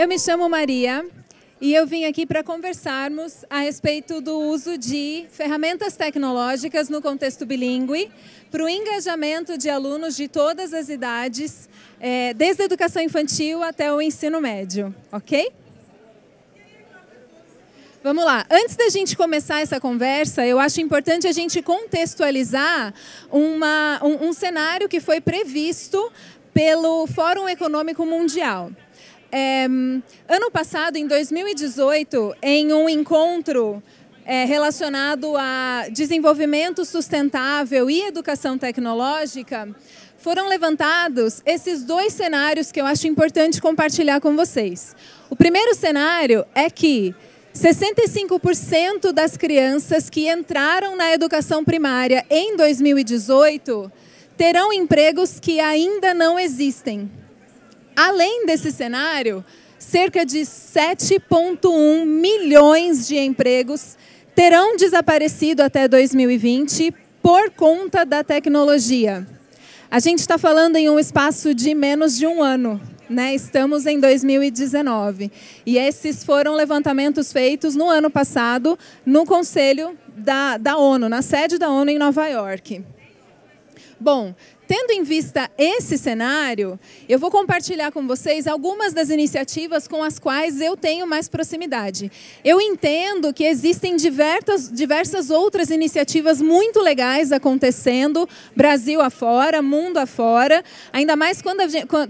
Eu me chamo Maria e eu vim aqui para conversarmos a respeito do uso de ferramentas tecnológicas no contexto bilíngue para o engajamento de alunos de todas as idades, desde a educação infantil até o ensino médio, ok? Vamos lá. Antes da gente começar essa conversa, eu acho importante a gente contextualizar um cenário que foi previsto pelo Fórum Econômico Mundial. Ano passado, em 2018, em um encontro relacionado a desenvolvimento sustentável e educação tecnológica, foram levantados esses dois cenários que eu acho importante compartilhar com vocês. O primeiro cenário é que 65% das crianças que entraram na educação primária em 2018 terão empregos que ainda não existem. Além desse cenário, cerca de 7,1 milhões de empregos terão desaparecido até 2020 por conta da tecnologia. A gente está falando em um espaço de menos de um ano, né? Estamos em 2019. E esses foram levantamentos feitos no ano passado no Conselho da ONU, na sede da ONU em Nova York. Bom, tendo em vista esse cenário, eu vou compartilhar com vocês algumas das iniciativas com as quais eu tenho mais proximidade. Eu entendo que existem diversas outras iniciativas muito legais acontecendo, Brasil afora, mundo afora, ainda mais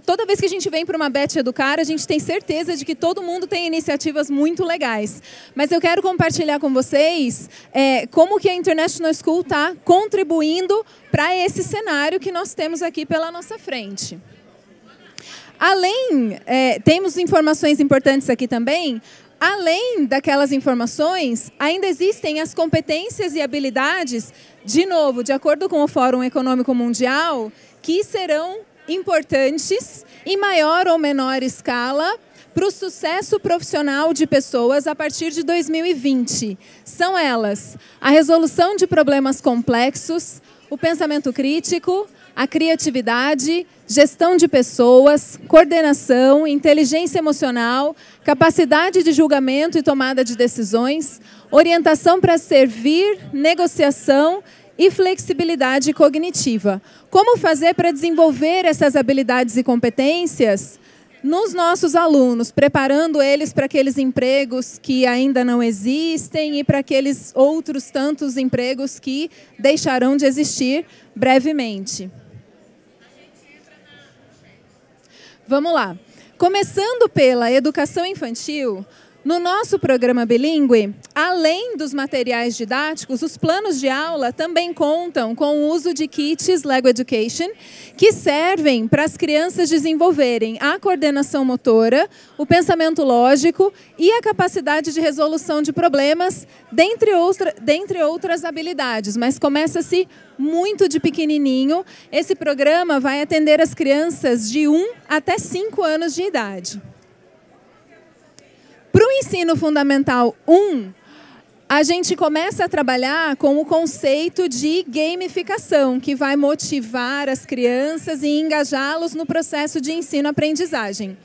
toda vez que a gente vem para uma Bet Educar, a gente tem certeza de que todo mundo tem iniciativas muito legais. Mas eu quero compartilhar com vocês como que a International School está contribuindo para esse cenário que nós temos aqui pela nossa frente. Temos informações importantes aqui também. Além daquelas informações, ainda existem as competências e habilidades, de novo, de acordo com o Fórum Econômico Mundial, que serão importantes, em maior ou menor escala, para o sucesso profissional de pessoas a partir de 2020. São elas: a resolução de problemas complexos, o pensamento crítico, a criatividade, gestão de pessoas, coordenação, inteligência emocional, capacidade de julgamento e tomada de decisões, orientação para servir, negociação e flexibilidade cognitiva. Como fazer para desenvolver essas habilidades e competências nos nossos alunos, preparando eles para aqueles empregos que ainda não existem e para aqueles outros tantos empregos que deixarão de existir brevemente. Vamos lá. Começando pela educação infantil, no nosso programa bilíngue, além dos materiais didáticos, os planos de aula também contam com o uso de kits Lego Education, que servem para as crianças desenvolverem a coordenação motora, o pensamento lógico e a capacidade de resolução de problemas, dentre outras habilidades. Mas começa-se muito de pequenininho. Esse programa vai atender as crianças de 1 até 5 anos de idade. Para o ensino fundamental 1, a gente começa a trabalhar com o conceito de gamificação, que vai motivar as crianças e engajá-los no processo de ensino-aprendizagem.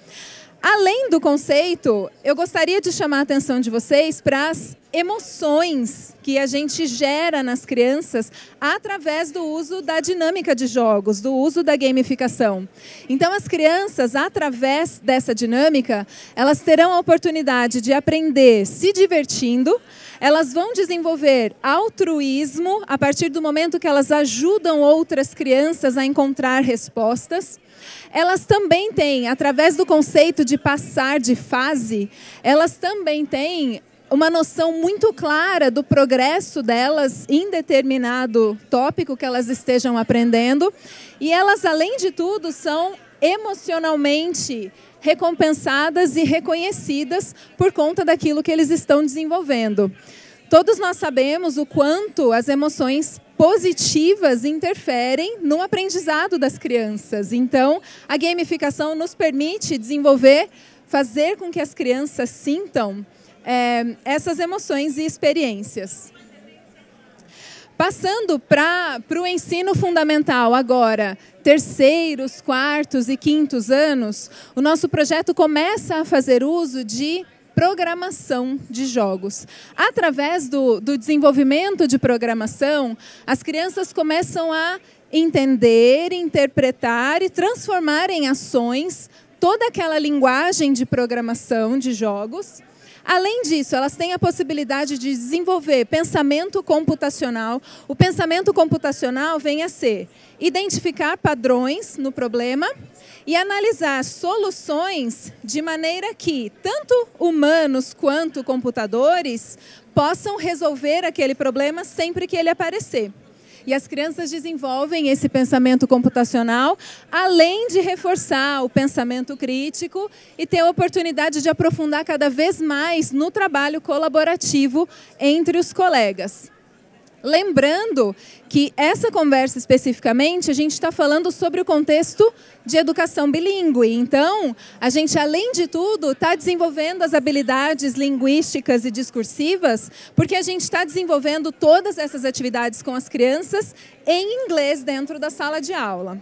Além do conceito, eu gostaria de chamar a atenção de vocês para as emoções que a gente gera nas crianças através do uso da dinâmica de jogos, do uso da gamificação. Então, as crianças, através dessa dinâmica, elas terão a oportunidade de aprender se divertindo, elas vão desenvolver altruísmo a partir do momento que elas ajudam outras crianças a encontrar respostas. Elas também têm, através do conceito de passar de fase, elas também têm uma noção muito clara do progresso delas em determinado tópico que elas estejam aprendendo. E elas, além de tudo, são emocionalmente recompensadas e reconhecidas por conta daquilo que eles estão desenvolvendo. Todos nós sabemos o quanto as emoções positivas interferem no aprendizado das crianças. Então, a gamificação nos permite desenvolver, fazer com que as crianças sintam essas emoções e experiências. Passando para o ensino fundamental agora, terceiros, quartos e quintos anos, o nosso projeto começa a fazer uso de programação de jogos. Através do desenvolvimento de programação, as crianças começam a entender, interpretar e transformar em ações toda aquela linguagem de programação de jogos. Além disso, elas têm a possibilidade de desenvolver pensamento computacional. O pensamento computacional vem a ser identificar padrões no problema e analisar soluções de maneira que tanto humanos quanto computadores possam resolver aquele problema sempre que ele aparecer. E as crianças desenvolvem esse pensamento computacional, além de reforçar o pensamento crítico e ter a oportunidade de aprofundar cada vez mais no trabalho colaborativo entre os colegas. Lembrando que essa conversa especificamente, a gente está falando sobre o contexto de educação bilíngue. Então, a gente, além de tudo, está desenvolvendo as habilidades linguísticas e discursivas, porque a gente está desenvolvendo todas essas atividades com as crianças em inglês dentro da sala de aula.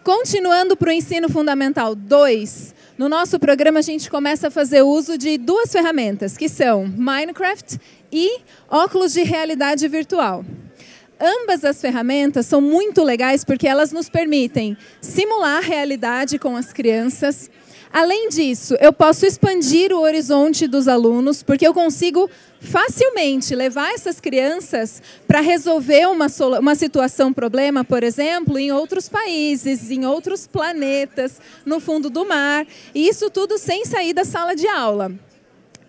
Continuando para o ensino fundamental 2, no nosso programa a gente começa a fazer uso de duas ferramentas, que são Minecraft e óculos de realidade virtual. Ambas as ferramentas são muito legais porque elas nos permitem simular a realidade com as crianças. Além disso, eu posso expandir o horizonte dos alunos, porque eu consigo facilmente levar essas crianças para resolver uma situação, problema, por exemplo, em outros países, em outros planetas, no fundo do mar. E isso tudo sem sair da sala de aula.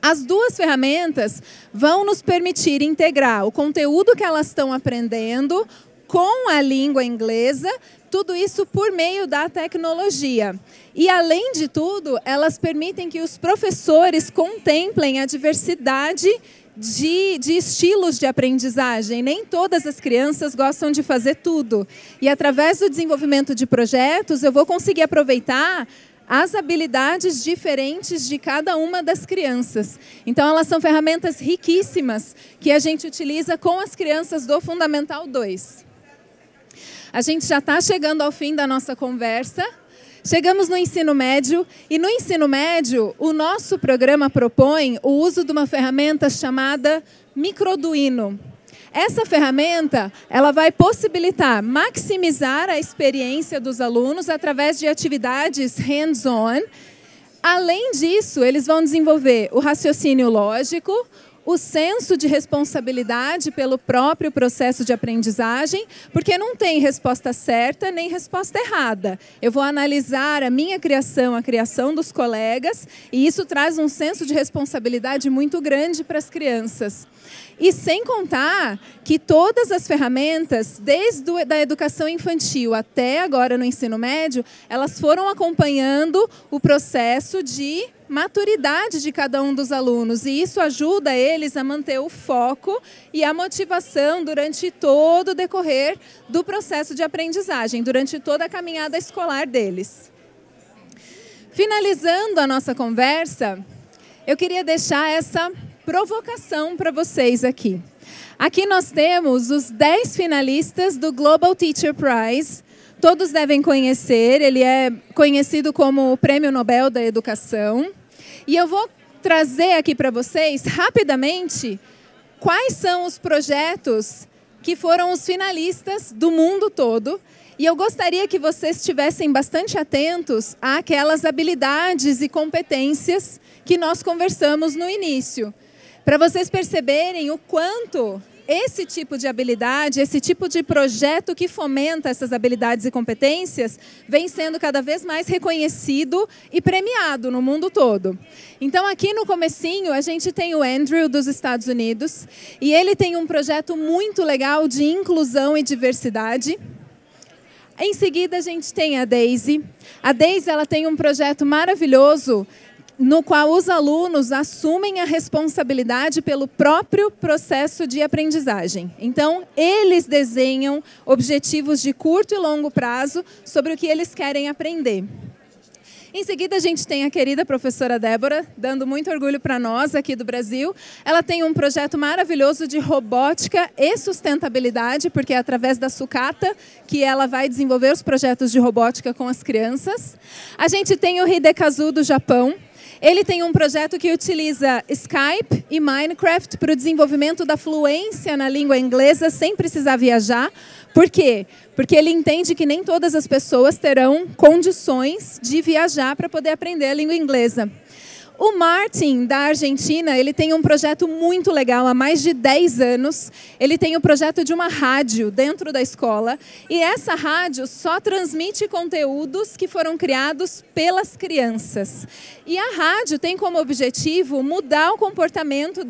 As duas ferramentas vão nos permitir integrar o conteúdo que elas estão aprendendo com a língua inglesa, tudo isso por meio da tecnologia. E, além de tudo, elas permitem que os professores contemplem a diversidade de estilos de aprendizagem. Nem todas as crianças gostam de fazer tudo. E, através do desenvolvimento de projetos, eu vou conseguir aproveitar as habilidades diferentes de cada uma das crianças. Então, elas são ferramentas riquíssimas que a gente utiliza com as crianças do Fundamental 2. A gente já está chegando ao fim da nossa conversa. Chegamos no ensino médio, e no ensino médio, o nosso programa propõe o uso de uma ferramenta chamada Microduino. Essa ferramenta, ela vai possibilitar maximizar a experiência dos alunos através de atividades hands-on. Além disso, eles vão desenvolver o raciocínio lógico, o senso de responsabilidade pelo próprio processo de aprendizagem, porque não tem resposta certa nem resposta errada. Eu vou analisar a minha criação, a criação dos colegas, e isso traz um senso de responsabilidade muito grande para as crianças. E sem contar que todas as ferramentas, desde a educação infantil até agora no ensino médio, elas foram acompanhando o processo de maturidade de cada um dos alunos. E isso ajuda eles a manter o foco e a motivação durante todo o decorrer do processo de aprendizagem, durante toda a caminhada escolar deles. Finalizando a nossa conversa, eu queria deixar essa provocação para vocês aqui. Aqui nós temos os 10 finalistas do Global Teacher Prize. Todos devem conhecer, ele é conhecido como o Prêmio Nobel da Educação. E eu vou trazer aqui para vocês, rapidamente, quais são os projetos que foram os finalistas do mundo todo. E eu gostaria que vocês estivessem bastante atentos àquelas habilidades e competências que nós conversamos no início, para vocês perceberem o quanto esse tipo de habilidade, esse tipo de projeto que fomenta essas habilidades e competências vem sendo cada vez mais reconhecido e premiado no mundo todo. Então, aqui no comecinho, a gente tem o Andrew, dos Estados Unidos, e ele tem um projeto muito legal de inclusão e diversidade. Em seguida, a gente tem a Daisy. A Daisy, ela tem um projeto maravilhoso no qual os alunos assumem a responsabilidade pelo próprio processo de aprendizagem. Então, eles desenham objetivos de curto e longo prazo sobre o que eles querem aprender. Em seguida, a gente tem a querida professora Débora, dando muito orgulho para nós aqui do Brasil. Ela tem um projeto maravilhoso de robótica e sustentabilidade, porque é através da sucata que ela vai desenvolver os projetos de robótica com as crianças. A gente tem o Hidekazu do Japão. Ele tem um projeto que utiliza Skype e Minecraft para o desenvolvimento da fluência na língua inglesa sem precisar viajar. Por quê? Porque ele entende que nem todas as pessoas terão condições de viajar para poder aprender a língua inglesa. O Martin, da Argentina, ele tem um projeto muito legal há mais de 10 anos. Ele tem o projeto de uma rádio dentro da escola. E essa rádio só transmite conteúdos que foram criados pelas crianças. E a rádio tem como objetivo mudar o comportamento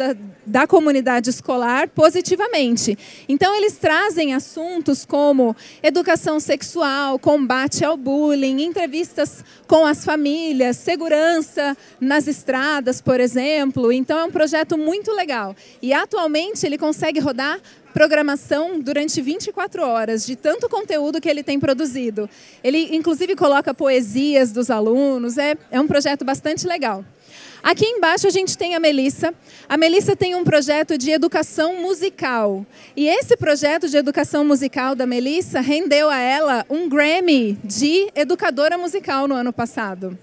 da comunidade escolar positivamente. Então, eles trazem assuntos como educação sexual, combate ao bullying, entrevistas com as famílias, segurança nas estradas, por exemplo. Então, é um projeto muito legal. E, atualmente, ele consegue rodar programação durante 24 horas, de tanto conteúdo que ele tem produzido. Ele, inclusive, coloca poesias dos alunos. É um projeto bastante legal. Aqui embaixo a gente tem a Melissa. A Melissa tem um projeto de educação musical. E esse projeto de educação musical da Melissa rendeu a ela um Grammy de educadora musical no ano passado.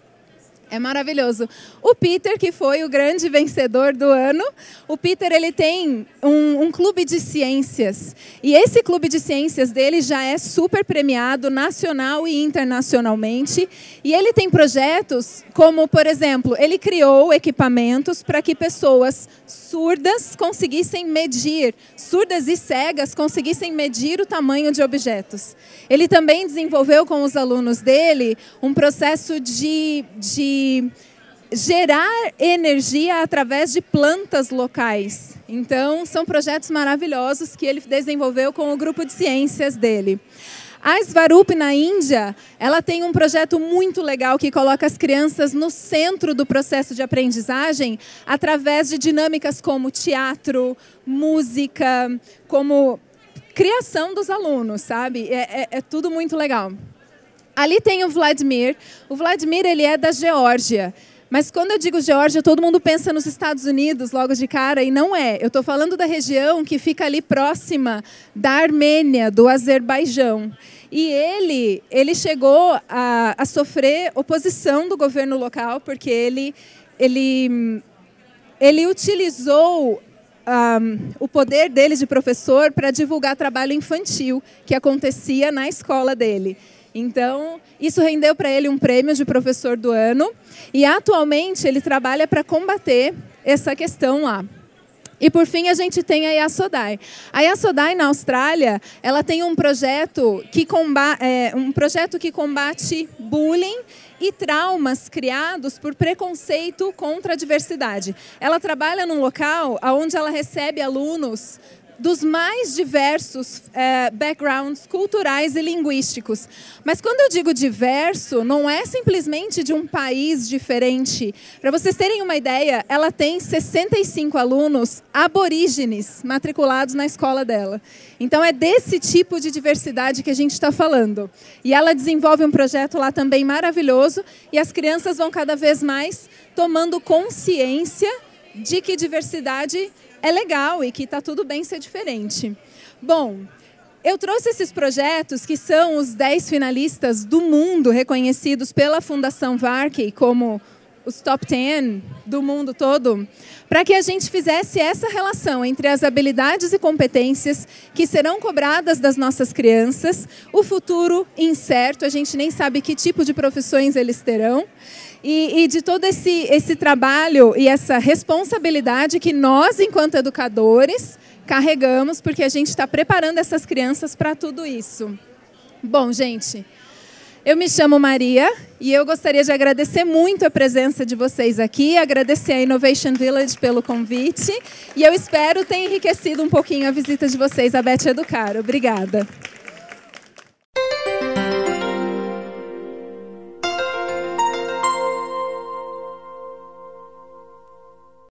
É maravilhoso. O Peter, que foi o grande vencedor do ano, o Peter ele tem um clube de ciências. E esse clube de ciências dele já é super premiado nacional e internacionalmente. E ele tem projetos como, por exemplo, ele criou equipamentos para que pessoas surdas conseguissem medir, surdas e cegas conseguissem medir o tamanho de objetos. Ele também desenvolveu com os alunos dele um processo de gerar energia através de plantas locais. Então, são projetos maravilhosos que ele desenvolveu com o grupo de ciências dele. A Svarup, na Índia, ela tem um projeto muito legal que coloca as crianças no centro do processo de aprendizagem através de dinâmicas como teatro, música, como criação dos alunos, sabe? É tudo muito legal. Ali tem o Vladimir. O Vladimir ele é da Geórgia. Mas quando eu digo Geórgia, todo mundo pensa nos Estados Unidos logo de cara, e não é. Eu estou falando da região que fica ali próxima da Armênia, do Azerbaijão. E ele chegou a sofrer oposição do governo local, porque ele utilizou o poder dele de professor para divulgar trabalho infantil que acontecia na escola dele. Então, isso rendeu para ele um prêmio de professor do ano e, atualmente, ele trabalha para combater essa questão lá. E, por fim, a gente tem a Yasodai. A Yasodai, na Austrália, ela tem um projeto que combate bullying e traumas criados por preconceito contra a diversidade. Ela trabalha num local onde ela recebe alunos dos mais diversos backgrounds culturais e linguísticos. Mas quando eu digo diverso, não é simplesmente de um país diferente. Para vocês terem uma ideia, ela tem 65 alunos aborígenes matriculados na escola dela. Então é desse tipo de diversidade que a gente está falando. E ela desenvolve um projeto lá também maravilhoso e as crianças vão cada vez mais tomando consciência de que diversidade é legal e que está tudo bem ser diferente. Bom, eu trouxe esses projetos que são os 10 finalistas do mundo reconhecidos pela Fundação Varkey como os top 10 do mundo todo, para que a gente fizesse essa relação entre as habilidades e competências que serão cobradas das nossas crianças, o futuro incerto, a gente nem sabe que tipo de profissões eles terão, e de todo esse trabalho e essa responsabilidade que nós, enquanto educadores, carregamos, porque a gente está preparando essas crianças para tudo isso. Bom, gente, eu me chamo Maria e eu gostaria de agradecer muito a presença de vocês aqui, agradecer a Innovation Village pelo convite e eu espero ter enriquecido um pouquinho a visita de vocês à Beth Educar. Obrigada.